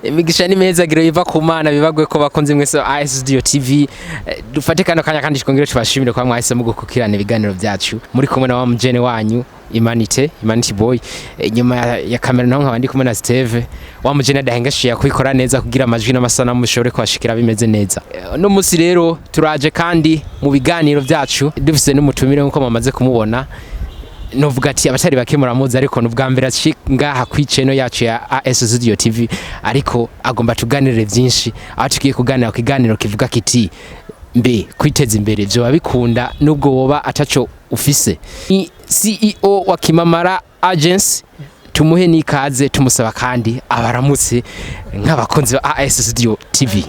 imigisha n'imihezagiro biva ku Mana bibagwe ko bakunze mwese AS Studio TV. Dufate kano kanya kandi twongere tubashimire kwa mwahisemo gukukirana ibiganiro byacu muri kumwe na wa mujene wanyu Imanite boy. Nyuma ya kamera naho nkabandi kumwe na Steve wa mujene adahengashiye kubikora neza kugira amajwi n'amasanamu mushobore kwashikira bimeze neza. No musi rero turaje kandi mu biganiro byacu dufise n'umutumire nkuko mamaze kumubona. Novuga ati abatari bake muramuzi ariko nubwa mbere ngaha kwiceno yacu ya AS Studio TV ariko agomba tuganire byinshi aho tugiye kuganira ku kiganiro kivuga kiti mbe kwiteza imbere byo babikunda nubwo woba ataco ufise. Ni CEO wa KIMAMARA Agency tumuhe nikaze tumusaba kandi abaramutse nk'abakonzi ba AS Studio TV.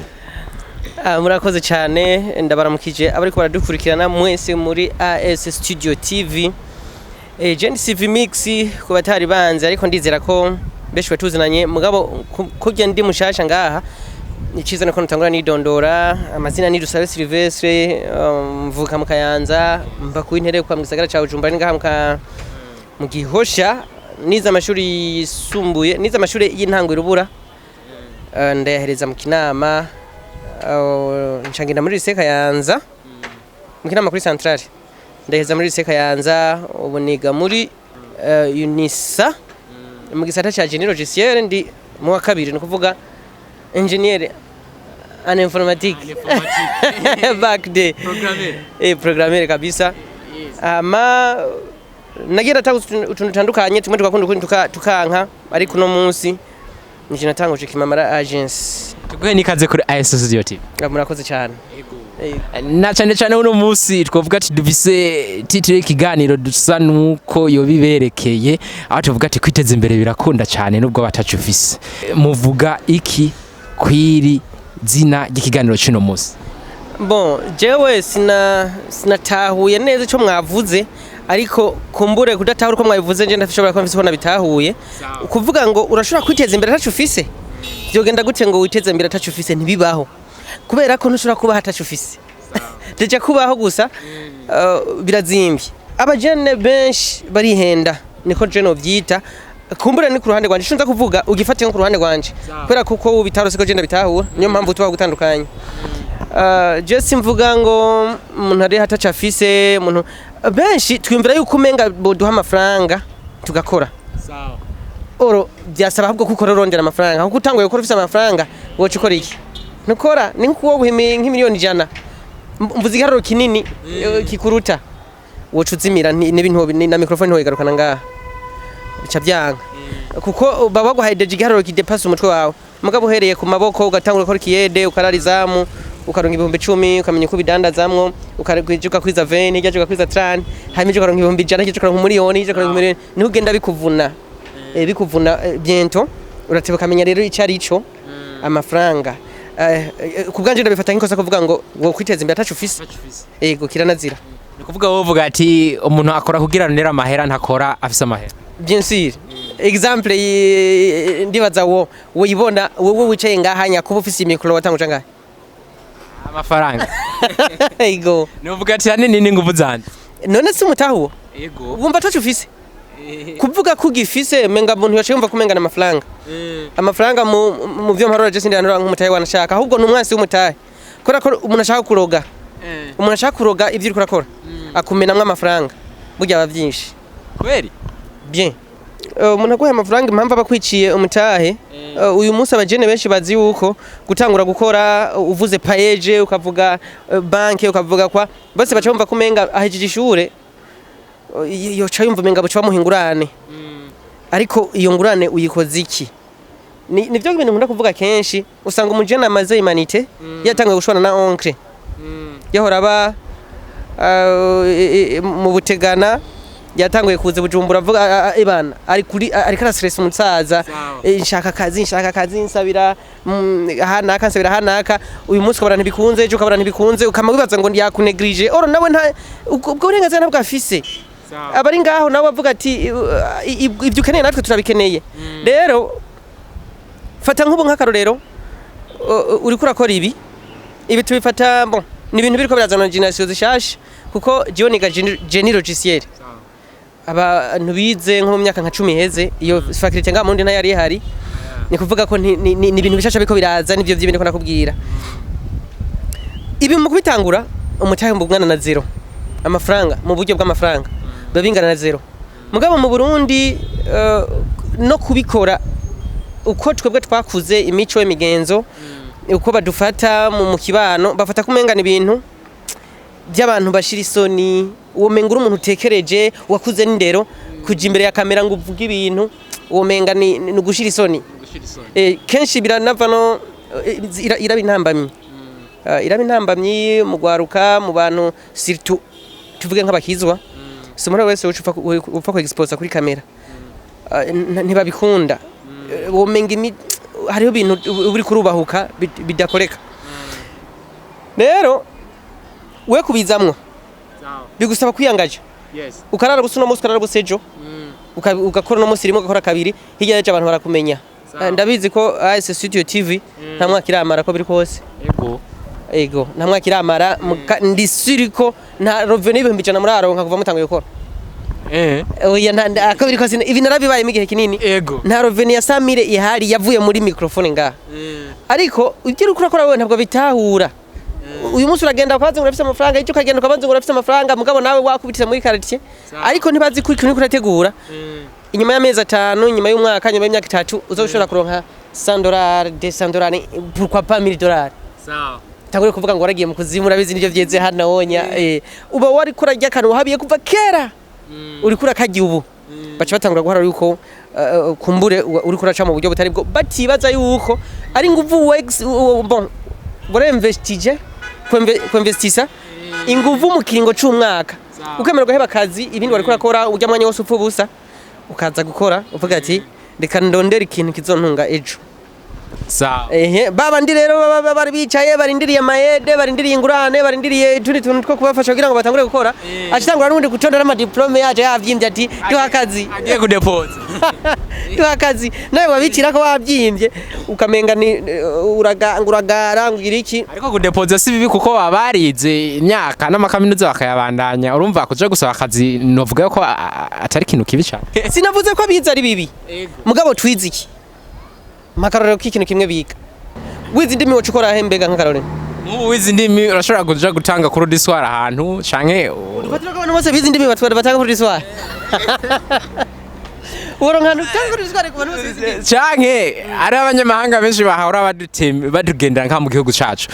Murakoze cyane ndabaramukije abariko baradukurikirana mwese muri AS Studio TV. Agent Sivy mix ku batari banze ariko ndizera ko beshi batuzinanye mugabo kujya ndi mushasha ngaha iciza nako ntangura nidondora amazina ni Dusabe Silvestre mvuka mu Kayanza mva ku intere kwa mwisagara cha Bujumbura ngaha mu Gihosha niza amashuri yisumbuye niza amashuri y'intango irubura ndayahereza mu Kinama ncangina muri lycée Kayanza mu Kinama kuri Centrale ndaheza muri lycée Kayanza ubu niga muri Unisa mu gisata cha génie logiciel ndi mu wa kabiri no kuvuga ingénieur en informatique back day programmer kabisa nagira utundukanye tumwe tukakunda tukanka ariko no munsi nije natanguje KIMAMARA Agency tuguhe nikaze kuri AS Studio TV. Murakoze cyane na cyane uno munsi twavuga ati dufise titre kiganiro dusa nuko yo biberekeye aho tuvuga ati kwiteza imbere birakunda cyane nubwo batacufise muvuga iki kwiri zina ry'ikiganiro cy'uno munsi. Bon jewe sinatahuye neza ico mwavuze ariko kumbure kudatahura uko mwabivuze nje ndashobora ko mfise ko nabitahuye kuvuga ngo urashobora kwiteza imbere atacufise byogenda gute ngo witeze imbere atacufise ntibibaho kubera ko ntushobora kuba hatacufise deje kubaho gusa birazimbye abajene benshi barihenda niko je no vyita kumbure ni ku ruhande rwanje shunza kuvuga ugifate ku ruhande rwanje kubera kuko ubitarose ko je ndabitahura niyo mpamvu tuba gutandukanye je simvuga ngo umuntu ari hatacafise umuntu benshi twimvira yuko umenga boduha amafaranga tugakora sawa oro byasaba ahubwo kuko rondera amafaranga aho gutanguye gukora ufise amafaranga woca ukora iki nukora ni nkuwo guhimira nk'imiliyoni 100 mvuze igararo kinini kikuruta woca uzimira n'ibintu na microphone ho igarukana ngaha bica byanga kuko baba guhayideje igararo kidepasa umutwe wawe mugabo uhereye ku maboko ugatangura gukora kiyede ukararizamu ukaronka 10,000 ukamenya ko bidandazamwo ukarigwijuka kwiza 20 ijyajuka kwiza 30 hanyuma ukaronka 100,000 ijyajuka ku miliyoni ijyajuka ku miliyoni ntugenda bikuvuna bikuvuna biento urateba kamenya rero icari ico amafaranga kubwanje ndabifata nk'ikosa kuvuga ngo wo kwiteza imbere atacufise ego kiranazira kuvuga wowe uvuga ati umuntu akora kugira nera amahera ntakora afise amahera bien sûr exemple ndibaza wo yibona wowe wicaye ngahanya kuba ufise imikoro watanguje ngahe amafaranga ego novuga ati hanini nguvu zanje none si mutahuwo ego wumva atacufise kuvuga kugifise menga muntu yaciye umva kumengana amafaranga mu byo mparora je sindana nk'umutahe wanashaka ahubwo numwansi w'umutahe kora ko umuntu ashaka kuroga umuntu ashaka kuroga ivyo uriko rakora akumenamwe amafaranga burya bavyinshi kweri bien umuntu aguha amafaranga impamvu abakwiciye umutahe uyu munsi abajene benshi bazi yuko gutangura gukora uvuze payeje ukavuga banke ukavuga kwa bose baca bumva kumenga ahejeje ishure yoca yumva menga buca bamuhingurane ariko iyo ngurane uyikoze iki nivyo ibintu nkunda kuvuga kenshi usanga umujene amaze Imanite yatangiye gushwana na oncle yahora ba mu Butegana yatangiye kuza Bujumbura avuga ibana ariko arasiresa umusaza nshaka kazi nsabira hanaka nsabira hanaka uyu munsi ukabara ntibikunze ejo ukabara ntibikunze ukamabibaza ngo ndiyakuneglige oro nawe nta ubwo burenganzira nabwo afise abari ngaho nawe bavuga ati ibyo ukeneye natwe turabikeneye rero fata nk'ubu nk'akarorero uri kurakora ibi tubifata bon ni ibintu biriko birazana generation zishasha kuko jiyo niga génie logiciel abantu bize nko mu myaka nka 10 heze iyo faculté nga mundi ntayari hari ni kuvuga ko ni ibintu bishasha biko biraza nivyo vy'ibintu ko nakubwira ibi mu kubitangura umutahe mbugana na zero amafaranga mu buryo bw'amafaranga babingana na zero mugabo mu Burundi no kubikora uko twebwe twakuze imico y'imigenzo uko badufata mu kibano bafata kumengana ibintu by'abantu bashira isoni uwo mengura umuntu utekereje wakuze n'indero kuja imbere ya kamera ngo uvuge ibintu uwo menga ni gushira isoni kenshi biranava no irabintambamye irabintambamye mu gwaruka mu bantu surtout tuvuge nk'abakizwa somora wese upfa ko expose kuri kamera ntibabikunda uwo menga hariho ibintu uri kurubahuka bidakoreka rero we kubizamwo bigusaba kwiyangaje ukarara gusa no musi ukarara gusejo ugakora no musi rimwe ugakora kabiri hirya y'abantu abantu barakumenya ndabizi ko AS Studio TV nta mwaka iramara ko biri kose ego nta mwaka iramara ndi siriko nta revenu ibihumbi 100 muri aronka kuva mutanguye gukora oya nta biri kose ibi narabibaye mu gihe kinini nta revenu ya Samire ihari yavuye muri microphone ngaha ariko ugira ukora wewe ntabwo bitahura uyu munsi uragenda ukabanza ngo urafite amafaranga icyo ukagenda ukabanza ngo urafite amafaranga mugabo nawe wakubitse muri quartier ariko ntibazi kuri kintu kurategura inyuma y'amezi 5 inyuma y'umwaka inyuma y'imyaka 3 uzoshobora kuronka $100 $200 pourquoi pas $1000 sawa tagore kuvuga ngo waragiye mu kuzimu urabizi nivyo vyeze hano wonya uba wari kurajya kantu habiye kuva kera uri kurakagiye ubu baca batangura guhara yuko kumbure uri kuraca mu buryo butari bwo batibaza yuko ari nguvu bon bore investige kuinvestisa inguvu mu kiringo c'umwaka ukemerwa heba kazi ibindi bari kurakora ujya mwanya wose upfu busa ukaza gukora uvuga ati reka ndondera ikintu kizontunga ejo sawa baba ndi rero bari bicaye barindiriye mayede barindiriye ingurane barindiriye tundi tuntu two kubafasha kugira ngo batangure gukora acitangura n'undi gutondera ama diplome yaje yavyimbye ati duha kazi agiye ku deposit duha kazi nawe wabikira ko wavyimbye ukamenga ni uragara ngira iki ariko ku deposit si bibi kuko babarize imyaka n'amakaminuza bakayabandanya urumva kuja gusaba akazi novuga ko atari kintu kibi cyane sinavuze ko biza ari bibi mugabo twiziki makarorero k'ikintu kimwe biga wizi ndimi wo cukora hembega nkakarorero wizi ndimi urashobora kuja gutanga kuri diswara ahantu canke ufatira ko abantu bose bizi ndimi batanga kuri diswara uronka utanga kuri diswara ku bantu bose canke ari abanyamahanga benshi bahora badugendera nka mu gihugu cacu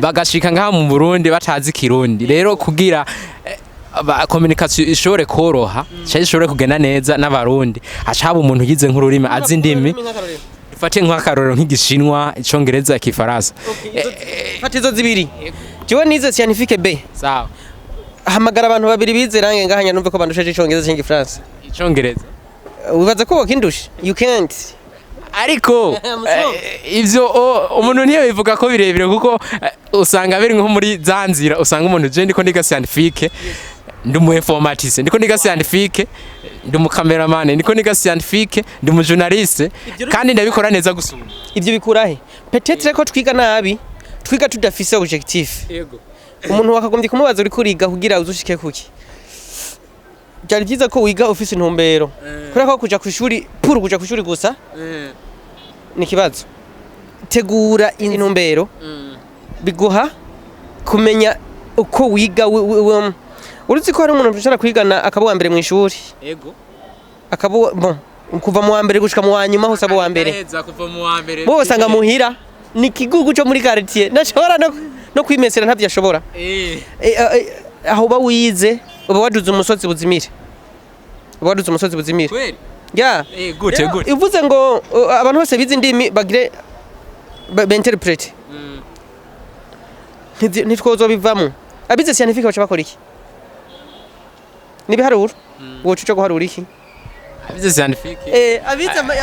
bagashika nka mu Burundi batazi kirundi rero kugira communication ishobore koroha cyane ishobore kugenda neza n'abarundi hacaba umuntu yize nk'ururimi azi ndimi fate nk'akarorero nk'igishinwa icongereza ikifaransa fate izo zibiri jewe nize scientifique B sawa hamagara abantu babiri bize range ngahanya numve ko bandushaje icongereza cyangwa igifaransa icongereza ubaza ko wakindusha you can't ariko ivyo umuntu ntiyo bivuga ko birebire kuko usanga biri nko muri zanzira usanga umuntu je ndiko ndiga scientifique ndi mu informaticien ndiko ndiga scientifique ndi mu cameraman ndiko ndiga scientifique ndi mu journaliste kandi ndabikora neza gusuma ivyo bikurahe peut-être ko twiga nabi twiga tudafise objectif yego umuntu wakagombye kumubaza uri kuriga kugira uzushike kuki byari byiza ko wiga office intumbero kuri ko kuja kwishuri puru kuja kwishuri gusa ni kibazo tegura intumbero biguha kumenya uko wiga urutsi ko hari umuntu ushaka kwigana akabuwa mbere mu ishuri yego akabuwa bon kuva mu wa mbere gushika mu wa nyuma hose abo wa mbere kuva mu wa mbere bo basanga muhira ni kigugu cyo muri quartier nashobora no kwimesera ntavyo ashobora aho ba wize uba waduze umusozi buzimire kweli ya gute ivuze ngo abantu bose bize indimi bagire interpret nitwozo bivamo abize scientifique bacha bakora iki nibiharura wocu cyo guharura iki abize scientifique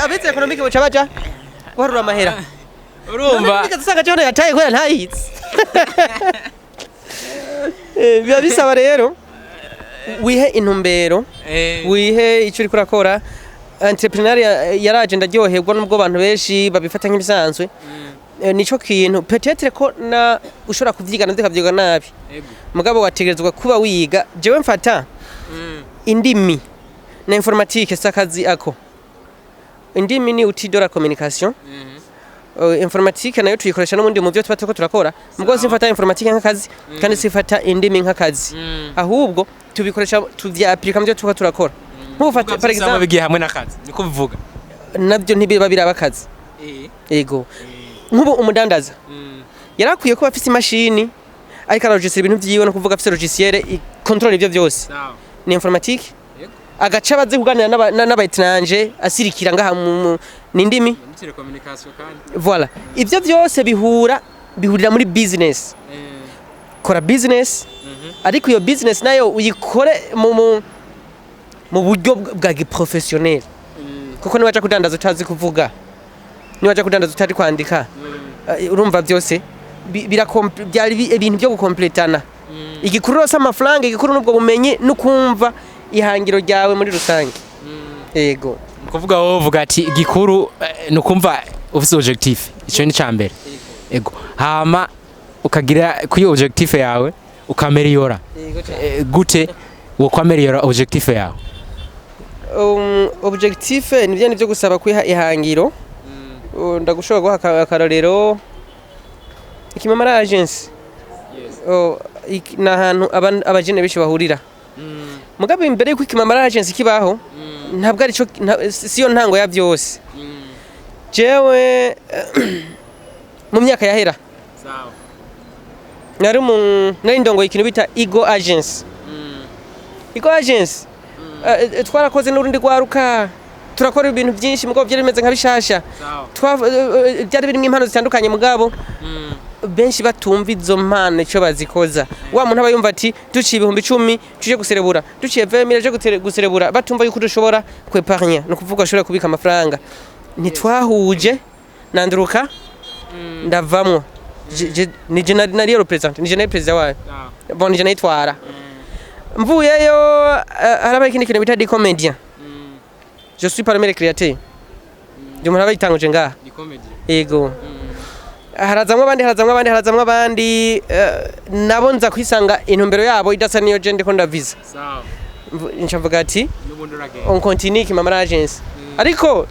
abize economique bacha baja guharura amahera urumva ukazasanga cyo yataye ko ntayitse biba bisaba rero wihe intumbero wihe icyo uri kurakora entrepreneur yaraje ndaryoherwa nubwo abantu benshi babifata nk'ibisanzwe nico kintu peut-être ko na ushobora kuvyigana ndikavyiga nabi mugabo wategerezwa kuba wiga jewe mfata indimi na informatique sakazi ako indimi ni outil de la communication. Informatique nayo tuyikoresha no mundi mu byo tuba turiko turakora. Mugo sifata informatique nk'akazi kandi sifata indimi nk'akazi. Ahubwo tubikoresha tuvya application byo turiko turakora. Nk'ufata par exemple bigiye hamwe n'akazi niko bivuga. Nabyo ntibiba biraba akazi. Ego. Nk'ubu umudandaza. Yarakwiye ko afite imashini ariko arajisira ibintu byiwe no kuvuga afite logiciel control ibyo byose. Ni informatique. Agaca bazi kuganira n'abayitranje asirikira ngaha mu nindimi communication kandi. Voilà. Ibyo byose bihurira muri business. Kora business. Ariko iyo business nayo uyikore mu buryo bwa professionnel. Kuko niwaje kudandaza utazi kuvuga. Niwaje kudandaza utari kwandika. Urumva byose byari ibintu byo gukompletana. Igikuru rose amafaranga, igikuru nubwo bumenyi nukumva ihangiro ryawe muri rusange. Yego. Kuvuga wowe uvuga ati igikuru nukumva ufite objectif. Ico ni cyambere. Yego. Hama ukagira kuyo objectif yawe ukameliora. Gute wo kwameliora objectif yawe? Objectif nivyo nivyo gusaba kwiha ihangiro. Ndagushobora guha akarorero KIMAMARA AGENCY. Nahantu abajene bishi bahurira. Mugabe imbere y'uko KIMAMARA AGENCY kibaho ntabwo ari cyo siyo ntango ya byose. Jewe mu myaka yahera. Sawa. Nari ndongoye ikintu bita Ego Agency. Ego Agency. Twarakoze n'urundi gwaruka. Turakora ibintu byinshi mugabo byari bimeze nka bishasha. Byari birimo impano zitandukanye mugabo. Benshi batumva izo mpano cyo bazikoza. Wa muntu aba yumva ati duciye 10,000 tuje guserebura. Duciye 20,000 je guserebura. Batumva yuko dushobora kweparnya no kuvuga ashobora kubika amafaranga. Ntitwahuje nanduruka ndavamwo. Nije nari represent, nije nari president wayo. Bon nije nayitwara. Mvuyeyo haraba ikindi kintu bita di comédien. Je suis parmi les créateurs. Je me travaille tango jenga. Di comédien. Ego. Harazamwe abandi nabo nza kwisanga intumbero yabo idasa niyo je ndiko ndaviza. Sawa. Nshavuga ati on continue KIMAMARA AGENCY. Ariko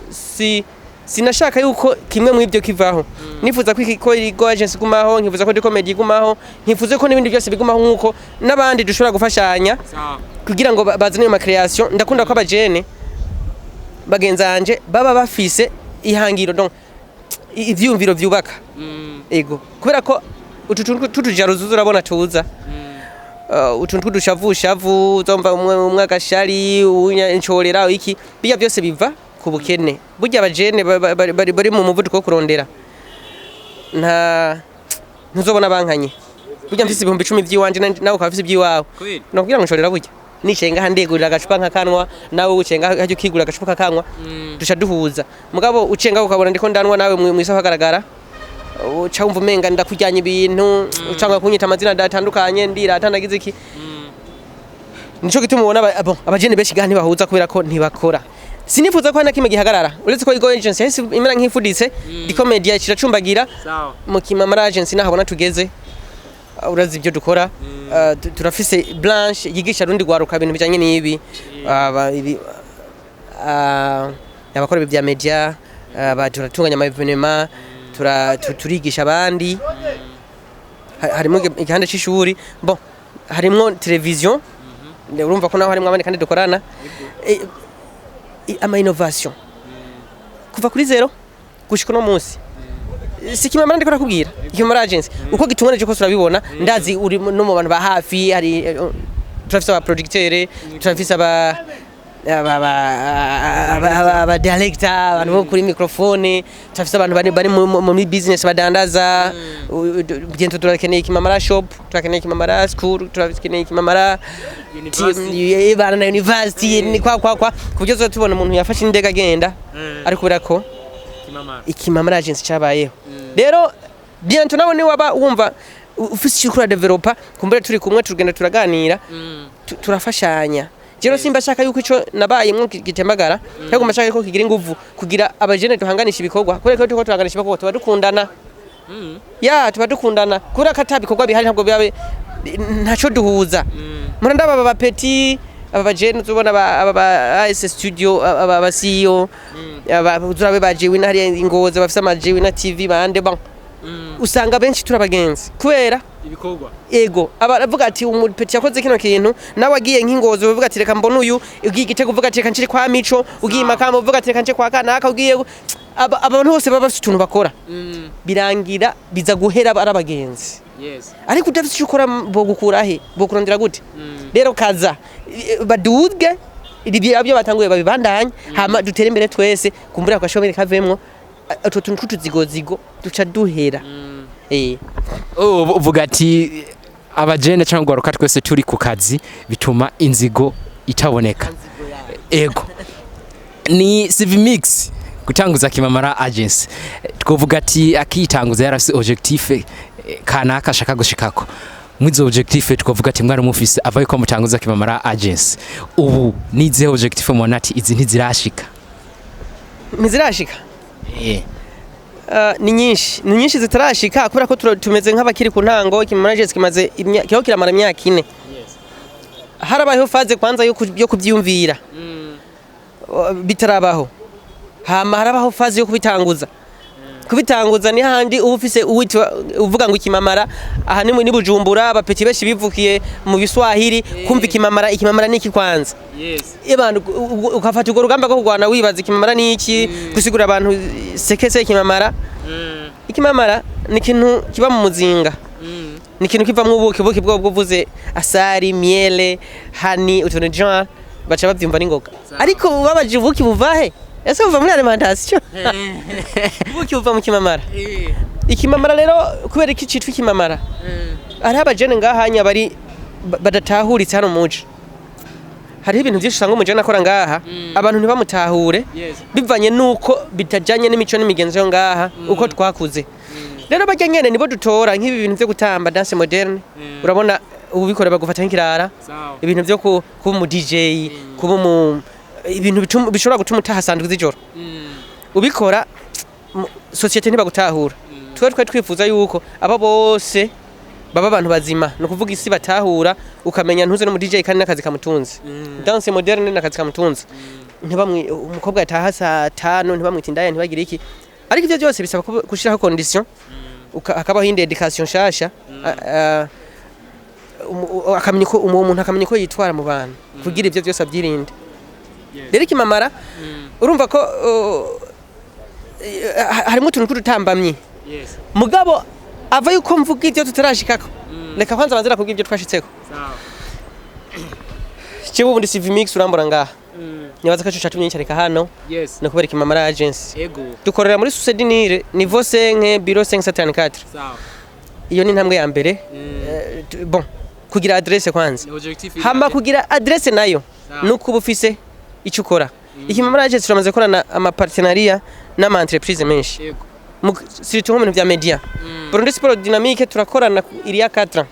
sinashaka yuko kimwe mu ibyo kivaho. Nifuza ko Ego Agency gumaho, nkifuza ko di comedy gumaho, nkifuza ko n'ibindi byose bigumaho nkuko nabandi dushobora gufashanya. Sawa. Kugira ngo bazane ama creation. Ndakunda ko abajene bagenzanje baba bafise ihangiro donc ivyumviro vyubaka. Ego kubera ko utuntu tutujaruzu urabona tuza utuntu dushavu zomva umwe agashari unyancorera iki biya byose biva ku bukene burya abajene bari mu muvuduko wo kurondera ntuzobona bankanye burya mfise 10,000 by'iwanje nawe ukafise by'iwawe no kugira ngo nshorera burya nicenga handegurira agacupa nkakanwa nawe ucenga hajyo kigura agacupa kakanwa dusha duhuza mugabo ucenga ukabona ndiko ndanwa nawe mu isaha hagaragara uca umva umenga ndakujyanye ibintu ucanga kunyita amazina datandukanye ndira atanagize iki nico gituma ubona abajene benshi gani bahuza kubera ko ntibakora sinifuza ko nakime gihagarara uretse ko Ego Agency hese imera nk'ifuditse di comedy kiracumbagira mu KIMAMARA AGENCY nahabona tugeze urazi ibyo dukora turafise Blanche yigisha rundi gwaruka ibintu bijanye n'ibi abakora ibya media turatunganya ama evenement turigisha abandi harimo igihande cy'ishuri bon harimo television urumva ko naho harimo abandi kandi dukorana ama innovation kuva kuri zero gushika no munsi si KIMAMARA ndiko nakubwira KIMAMARA AGENCY uko gitunganije ko turabibona ndazi uri no mu bantu ba hafi hari turafise aba producteur turafise aba dialecta abantu kuri microphone turafise abantu bari mu business badandaza bientôt turakeneye KIMAMARA shop turakeneye KIMAMARA school turakeneye KIMAMARA na university ni kwa kugeza tubona umuntu yafashe indega agenda ariko birako KIMAMARA AGENCY cyabayeho rero bientôt nawe ni waba wumva ufise cyukura developer kumbere turi kumwe tugenda turaganira turafashanya Jero simba shaka yuko ico nabaye mwo gitembagara cyangwa mashaka ko kigira inguvu kugira abajene duhanganisha ibikorwa kore ko tuhanganisha ibikorwa tuba dukundana ya tuba dukundana kura katabikorwa bihari ntabwo byabe ntaco duhuza muranda baba bapeti aba bajene tubona aba AS studio aba CEO turabe bajewe na hari ingoza bafite amajewe na TV bande bon usanga benshi turabagenzi kubera ibikorwa ego abavuga ati umupeti yakoze kino kintu nawe agiye nk'ingozo uvuga ati reka mbona uyu ugiye igitego uvuga ati reka nshire kwa mico ugiye makamba uvuga ati reka nshire kwa kanaka ugiye abantu bose baba bafite utuntu bakora birangira biza guhera arabagenzi ariko udafite icyo ukora bogukura he bokurondera gute rero kaza badudge ibyo batanguye babibandanye hama dutere imbere twese kumbura kwashobora kavemwo utwo tuntu tw'utuzigozigo duca duhera uvuga ati abajene cyangwa kugwaruka twese turi ku kazi bituma inzigo itaboneka ego ni Sivy Mix gutanguza Kimamara Agency twovuga ati akitanguza yarafise objectif kanaka ashaka gushikako mwizo objectif twovuga ati mwari mufise avaye ko mutanguza Kimamara Agency ubu nize objectif mwana ati izi ntizirashika ni nyinshi zitarashika kubera ko tumeze nk'abakiri ku ntango Kimamara Agency kimaze kiho kiramara imyaka 4 harabayeho faze kwanza yo kubyumvira bitarabaho hama harabaho faze yo kubitanguza ni handi ufise uvuga ngo Kimamara aha ni Bujumbura abapeti beshi bivukiye mu Biswahili kumva Kimamara niki kwanza abantu ukafata ugo rugamba ko kugwana wibaza Kimamara niki gusigura abantu sekese Kimamara ni kintu kiba mu muzinga ni kintu kiva mu buki bwo buvuze asari miele hani utuntu genre baca bavyumva n'ingoga ariko babaje ubuki buvahe ese uva muri alimentation ubuki buva mu Kimamara Kimamara rero kubera iki citwa Kimamara ari abajene ngahanya bari badatahuritse hano muje hari ibintu byinshi usanga umujene akora ngaha abantu ntibamutahure bivanye nuko bitajanye n'imico n'imigenzo yo ngaha uko twakuze rero bajya nyene nibo dutora nk'ibi bintu byo gutamba dance moderne urabona ubikora bagufata nk'ikirara ibintu byo kuba mu DJ kuba mu ibintu bishobora gutuma utahasanzwe z'ijoro ubikora societe ntibagutahura twe twifuza yuko aba bose baba abantu bazima no kuvuga isi batahura ukamenya ntuze no mu DJ kandi nakazi kamutunze dance moderne nakazi kamutunze ntibamwe umukobwa yataha saa 5 ntibamwita indaya ntibagire iki ariko ivyo byose bisaba gushiraho condition akabaho inde education shasha akamenya ko umuntu akamenya ko yitwara mu bantu kugira ivyo byose abyirinde rero Kimamara urumva ko harimo utuntu tw'udutambamye mugabo ava yuko mvuga ivyo tutarashikako reka kwanza banzira kubwira ivyo twashitseko cyo ubundi Sivy Mix urambura ngaha nibaza ko cyo cyane reka hano no kubera Kimamara Agency dukorera muri Susedinire niveau 5 bureau 574 iyo ni ntambwe ya mbere bon kugira adresse kwanza hamba kugira adresse nayo nuko ubufise icyo ukora Kimamara Agency turamaze korana ama partenariat n'ama entreprise menshi surtout mu bintu vya media Burundi Sport Dynamique turakorana iriya 4 ans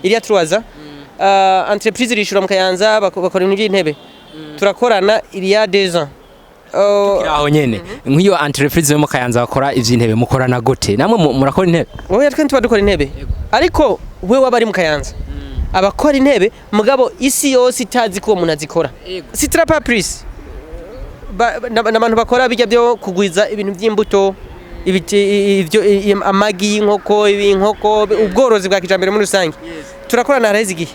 iriya 3 ans entreprise rishura mu Kayanza bakora ibintu by'intebe turakorana iriya 2 ans aho nyene nk'iyo entreprise yo mu Kayanza bakora ivy'intebe mukorana gute namwe murakora intebe wowe twe tuba dukora intebe ariko wewe wabari mu Kayanza abakora intebe mugabo isi yose itazi ko umuntu azikora sitra papris n'abantu bakora bijya byo kugwiza ibintu by'imbuto ibyo amagi y'inkoko ibinkoko ubworozi bwa kijambere muri rusange turakorana harezi gihe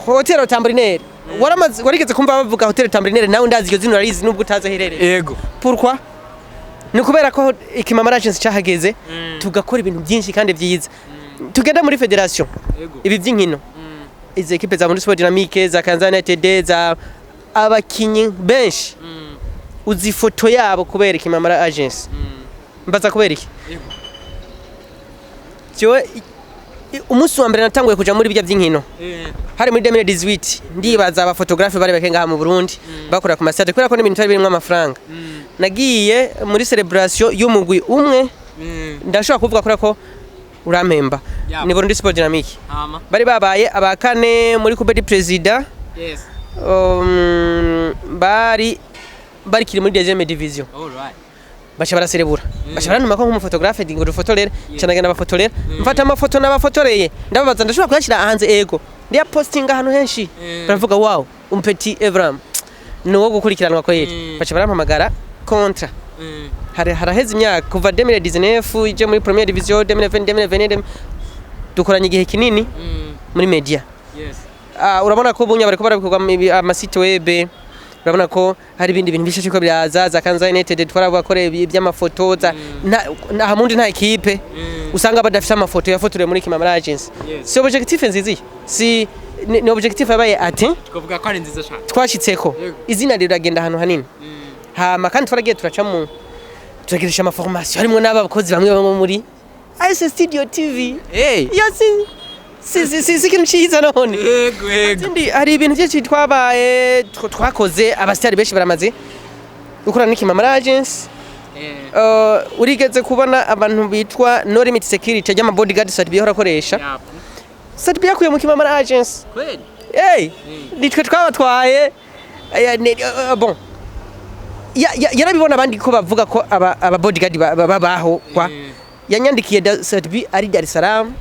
hotel Tambrinere warigeze kumva bavuga hotel Tambrinere nawe ndazi iyo zino rarizi nubwo utaza herereye yego pourquoi ni kubera ko Kimamara Agency cyahageze tugakora ibintu byinshi kandi byiza tugenda muri federation ibi by'inkino izi equipe za Burundi Sport Dynamique za Kanzania TD za abakinyi benshi uzi foto yabo kubera Kimamara Agency mbaza kubera iki cyo umunsi wa mbere natanguye kuja muri bijya by'inkino hari muri 2018 ndibaza aba photographe bari bakenga mu Burundi bakora ku masade kubera ko n'ibintu tari birimo amafaranga nagiye muri celebration y'umugwi umwe ndashobora kuvuga ko urampemba ni Burundi Sport Dynamique bari babaye abakane muri coupe du président bari kiri muri deuxième division bacha baraserebura bacha baranuma ko nk'umuphotographe dingo dufotorera cyane gana bafotorera mfata amafoto n'abafotoreye ndababaza ndashobora kuyashira hanze ego ndiya posting ahantu henshi baravuga wow umpeti Evram no gukurikiranwa ko yiri baca barampamagara kontra haraheze imyaka kuva 2019 ije muri première division 2020 dukoranye igihe kinini muri media urabona ko bunya bariko barabikorwa ama site web urabona ko hari ibindi bintu bishashe ko biraza za Kanza United twarabakoreye iby'amafoto nta mundi nta equipe usanga badafite amafoto yafotorewe muri Kimamara Agency si objectif nzizi si ni objectif yabaye ati twavuga ko ari nziza cyane twashitseko izina riragenda ahantu hanini hama kandi twaragiye turaca turagirisha ama formation harimo n'abakozi bamwe muri AS Studio TV si kintu cyiza none ndi hari ibintu byinshi twabaye twakoze abastari benshi baramaze gukorana n'Ikimamara Agency urigeze kubona abantu bitwa no limit security y'ama bodyguard certificate bihora certificate yakuye mu Kimamara Agency kweli nitwe twabatwaye bon yarabibona abandi ko bavuga ko aba bodyguard babaho kwa yanyandikiye certificate ari Dar es Salaam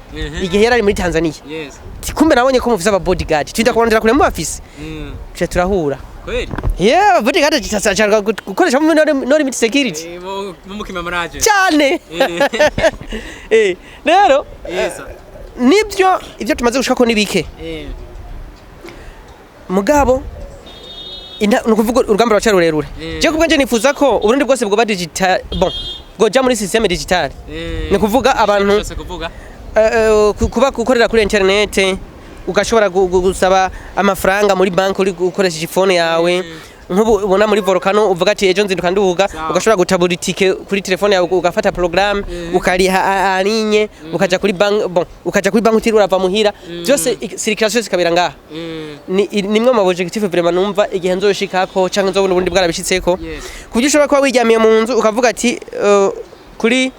igihe yarari muri Tanzania kumbe nabonye ko mufise aba bodyguard twita kurondera kure mu office cyo turahura kweli bodyguard gitasachara gukoresha mu no limit security mu Kimamara Agency cyane rero nibyo ibyo tumaze gushaka ko nibike mugabo nukuvuga urugamba rwaca rurerure je kubwanje nifuza ko uburundi bwose bwo ba digital bon goja muri system digital ni kuvuga abantu kuba gukorera kuri internet ugashobora gusaba amafaranga muri bank uri gukoresha phone yawe nkubu ubona muri volcano uvuga ati ejo nzinduka nduhuga ugashobora gutabura itike kuri telefone yawe ugafata program ukariha arinye ukaja kuri bank utiri urava muhira byose circulation ikabira ngaha nimwe mu objectif vraiment numva igihe nzoshikako canke nzobona ubundi bwarabishitseko kubyo ushobora kuba wijyamiye mu nzu ukavuga ati kuri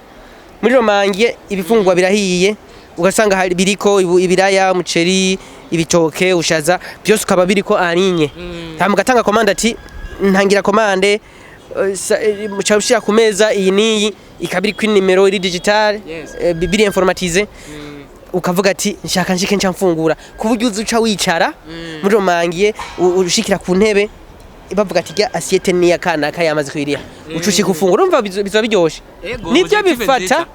muri romangiye ibifungwa birahiye ugasanga hari biriko ibiraya umuceri ibitoke ushaza byose ukaba biriko arinye mugatanga commande ati ntangira commande mucaushira ku meza iyi niyi ikabiri ku nimero iri digital biri informatize ukavuga ati nshaka nshike ncamfungura kuburyo uzuca wicara muri romangiye urushikira ku ntebe bavuga ati ya assiette ni yakana kayamaze kwiriya ucushika ufungura umva bizoba biryoshe nivyo bifata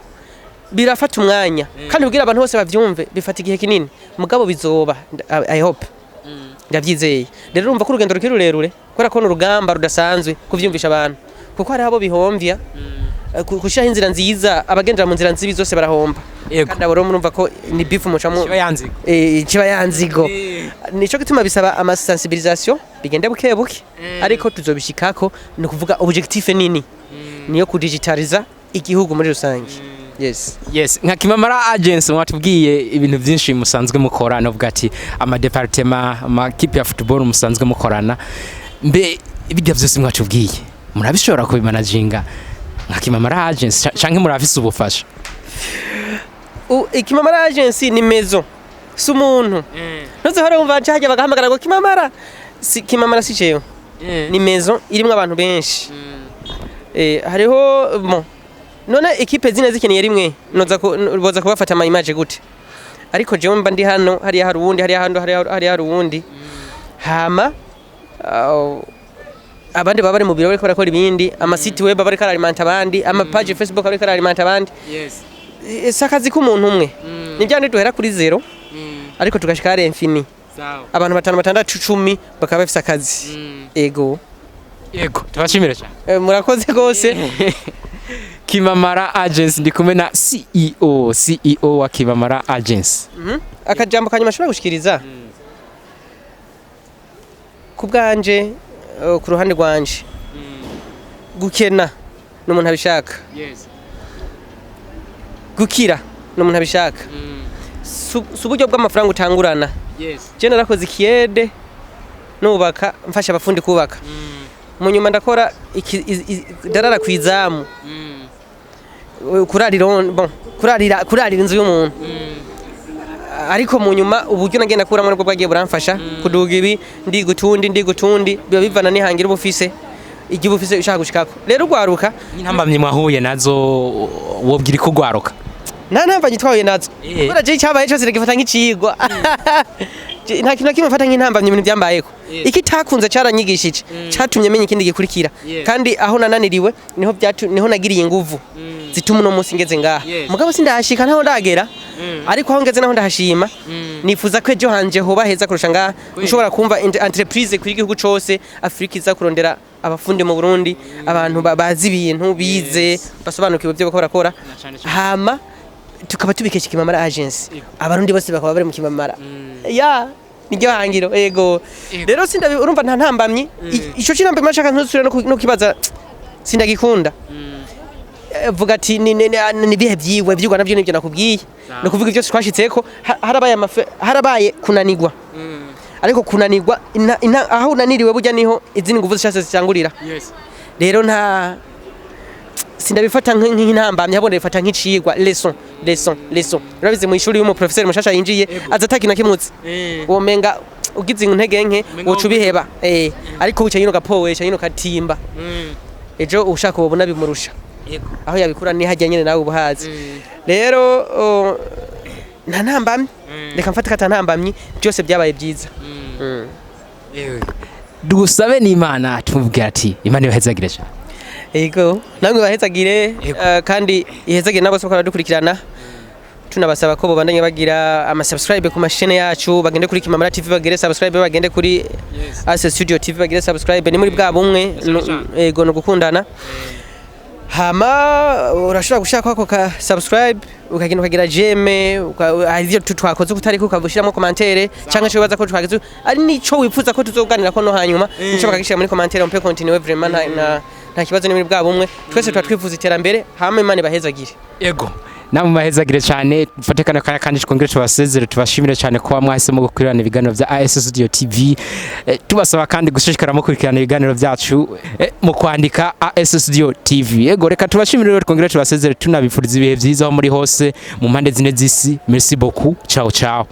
birafata umwanya kandi ubwira abantu bose bavyumve bifata igihe kinini mugabo bizoba I hope ndavyizeye rero urumva ko urugendo rukiri rurerure kubera ko n'urugamba rudasanzwe kuvyumvisha abantu kuko hari abo bihomvya kushira inzira nziza abagendera mu nzira nzibi zose barahomba kandi abo murumva ko ni beef mucamo kiba yanzigo nico gituma bisaba ama sensibilisation bigende buke ariko tuzobishikako ni kuvuga objectif nini niyo kudigitaliza igihugu muri rusange Yes nka Kimamara Agency mwatubwiye ibintu byinshi musanzwe mukora no vuga ati ama department ama kipe ya football musanzwe mukorana mbe ibijya byose mwatubwiye murabishobora kubimanaginga nka Kimamara Agency canke murafise ubufasha Kimamara Agency ni maison sumuntu noze hora umva cyaje bagahamagara ngo Kimamara si cyeyo ni maison irimo abantu benshi hariho bon none equipe zine zikeneye rimwe boza kubafata ama image gute ariko je mba ndi hano hari uwundi hari uwundi hama abandi baba bari mu biro bariko barakora ibindi ama site web bariko alimenta abandi ama page Facebook bariko alimenta abandi sakazi ku muntu umwe nibyandi duhera kuri 0 ariko tugashika ari infini abantu batanu batandatu 10 bakaba bafise akazi yego tubashimira cyane murakoze gose Kimamara Agency ndi kumwe na CEO wa Kimamara Agency akajambo kanyuma shobora gushikiriza kubwanje ku ruhande rwanje gukena n'umuntu abishaka gukira n'umuntu abishaka suburyo bw'amafaranga utangurana je narakoze ikiyede nubaka mfasha abafundi kubaka mu nyuma ndakora darara kwizamu kurarira inzu y'umuntu ariko mu nyuma uburyo nagenda kuramo nabwo bwagiye buramfasha kuduga ibi ndi gutundi biba bivana nihangira ubufise igihe ubufise ushaka gushikako rero ugwaruka intambamye mwahuye nazo wobwira ko ugwaruka nta ntambamye twahuye nazo kubera je cyabaye cyose rigifata nk'icigwa nta kintu kimwe mfata nk'intambamye ibintu byambayeko iki takunze caranyigishije catumye menya ikindi gikurikira kandi aho nananiriwe niho nagiriye inguvu zituma uno munsi ngeze ngaha mugabo sindahashika ntaho ndagera ariko aho ngeze naho ndahashima nifuza ko ejo hanje hoba heza kurusha ngaha ushobora kumva entreprise kuri igihugu cose Afrika iza kurondera abafundi mu Burundi abantu bazi ibintu bize basobanukiwe ibyo bakora barakora hama tukaba tubikesha Kimamara Agency abarundi bose bakaba bari mu Kimamara ya niryo hangiro ego rero urumva nta ntambamyi ico kinambe mashaka ntusubira no kibaza sindagikunda vuga ati ni bihe byiwe by'Rwanda byo nibyo nakubwiye no kuvuga ibyo twashitseko harabaye kunanirwa ariko kunanirwa aho unaniriwe burya niho izindi nguvu zishase zicangurira rero nta sindabifata nk'intambamye ahubwo ndabifata nk'icigwa lesson urabize mu ishuri y'umu professeur mushasha yinjiye azatakina kimutse womenga ugize intege nke woca ubiheba ariko bucye yino gapowe cyangwa katimba ejo ushaka ubona bimurusha aho yabikura ni hajya nyene nawe ubuhazi rero nta ntambamye reka mfate kata ntambamye byose byabaye byiza dusabe ni Imana tumubwira ati Imana yohezagire cyane ego namwe bahezagire kandi ihezagire nabo sokora dukurikirana tunabasaba ko bobandanye bagira ama subscribe ku mashine yacu bagende kuri Kimamara TV bagire subscribe bagende kuri Ase Studio TV bagire subscribe ni muri bwa bumwe ego no gukundana hama urashobora gushaka ko ka subscribe ukagenda ukagira jeme ivyo twakoze kutari kukavushiramo commentaire cyangwa cyo baza ko twagize ari nico wifuza ko tuzoganira ko no hanyuma nico bakagishira muri commentaire on peut continuer vraiment nta kibazo ni muri bwa bumwe twese twifuza iterambere hama Imana bahezagire ego namwe mahezagire cyane dufatekana kandi twongere tubasezere tubashimire cyane ko mwahisemo gukurikirana ibiganiro bya AS Studio TV tubasaba kandi gushishikara mu gukurikirana ibiganiro byacu mu kwandika AS Studio TV ego reka tubashimire twongere tubasezere tunabifuriza ibihe byiza aho muri hose mu mpande zine z'isi merci beaucoup ciao ciao